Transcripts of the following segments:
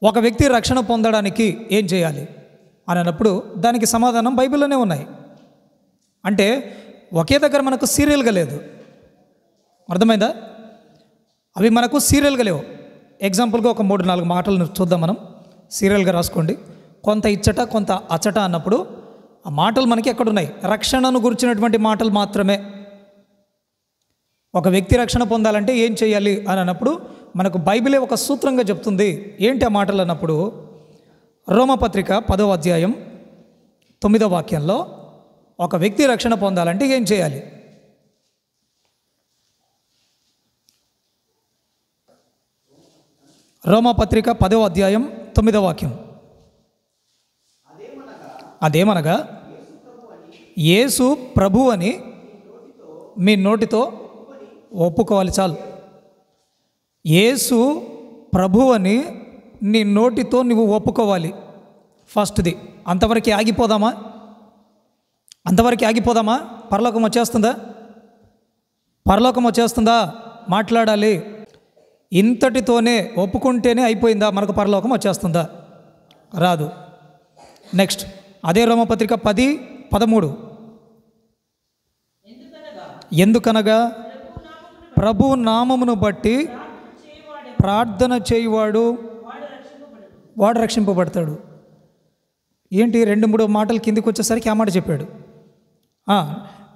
ఒక వ్యక్తి రక్షణ పొందడానికి ఏం చేయాలి అని అన్నప్పుడు దానికి సమాధానం బైబిల్లోనే ఉన్నాయి. అంటే ఒకే దగ్గర మనకు సీరియల్గా లేదు. అర్థమైందా? అవి మనకు సీరియల్గా లేవు. ఎగ్జాంపుల్గా ఒక 3-4 మాటలను చూద్దాం. మనం సీరియల్గా రాసుకోండి. కొంత ఇచ్చట కొంత అచ్చట అన్నప్పుడు ఆ మాటలు మనకి ఎక్కడున్నాయి? రక్షణను గురించినటువంటి మాటలు మాత్రమే. ఒక వ్యక్తి రక్షణ పొందాలంటే ఏం చేయాలి అని అన్నప్పుడు మనకు బైబిలే ఒక సూత్రంగా చెప్తుంది. ఏంటి ఆ మాటలు అన్నప్పుడు రోమపత్రిక 10వ అధ్యాయం 9వ వాక్యంలో ఒక వ్యక్తి రక్షణ పొందాలంటే ఏం చేయాలి? రోమపత్రిక 10వ అధ్యాయం 9వ వాక్యం. అదేమనగా యేసు ప్రభు అని మీ నోటితో ఒప్పుకోవాలి. చాలు. యేసు ప్రభు అని నీ నోటితో నువ్వు ఒప్పుకోవాలి. ఫస్ట్ది. అంతవరకు ఆగిపోదామా? పరలోకం వచ్చేస్తుందా? మాట్లాడాలి. ఇంతటితోనే ఒప్పుకుంటేనే అయిపోయిందా? మనకు పరలోకం వచ్చేస్తుందా? రాదు. నెక్స్ట్ అదే రోమపత్రిక 10:13. ఎందుకనగా ప్రభు నామమును బట్టి ప్రార్థన చేయువాడు వాడు రక్షింపబడతాడు. ఏంటి 2-3 మాటలు కిందికి వచ్చేసరికి ఆ మాట చెప్పాడు.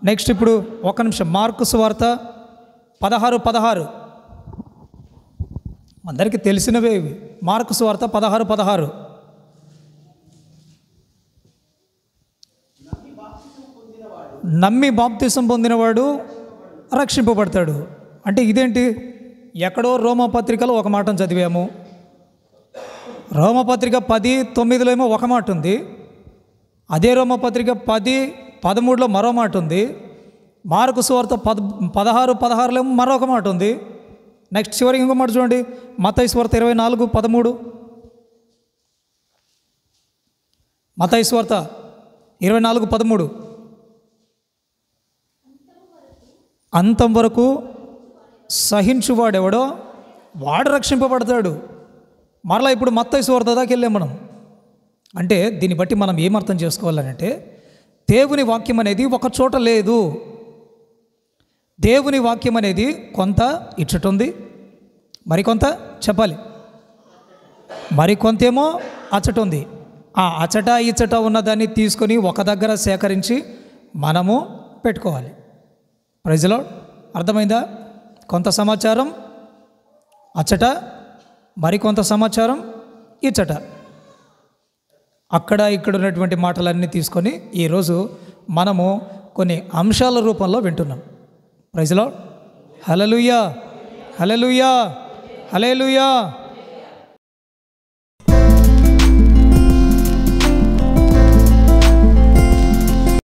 నెక్స్ట్ ఇప్పుడు ఒక్క నిమిషం. మార్కు సువార్త 16:16. అందరికీ తెలిసినవే ఇవి. మార్కు సువార్త 16:16. నమ్మి బాప్తిసం పొందినవాడు రక్షింపబడతాడు. అంటే ఇదేంటి? ఎక్కడో రోమపత్రికలో ఒక మాటను చదివాము. రోమపత్రిక 10:9లో ఏమో ఒక మాట ఉంది. అదే రోమపత్రిక 10:13లో మరో మాట ఉంది. మార్కు సువార్త 16:16లో ఏమో మరొక మాట ఉంది. నెక్స్ట్ చివరికి ఇంకో మాట చూడండి. మత్తయి సువార్త 24:13. మత్తయి సువార్త 24:13. అంతం వరకు సహించువాడెవడో వాడు రక్షింపబడతాడు. మరలా ఇప్పుడు మత్తయి సువార్త దాకా వెళ్ళాం మనం. అంటే దీన్ని బట్టి మనం ఏమర్థం చేసుకోవాలంటే దేవుని వాక్యం అనేది ఒక చోట లేదు. దేవుని వాక్యం అనేది కొంత ఇచ్చటుంది, మరికొంత చెప్పాలి, మరికొంతేమో అచ్చట ఉంది. ఆ అచ్చట ఇచ్చట ఉన్నదాన్ని తీసుకొని ఒక దగ్గర సేకరించి మనము పెట్టుకోవాలి. Praise Lord. అర్థమైందా? కొంత సమాచారం అచ్చట, మరికొంత సమాచారం ఇచ్చట. అక్కడ ఇక్కడ ఉన్నటువంటి మాటలన్నీ తీసుకొని ఈరోజు మనము కొన్ని అంశాల రూపంలో వింటున్నాం. Praise lord. హల్లెలూయా, హల్లెలూయా, హల్లెలూయా.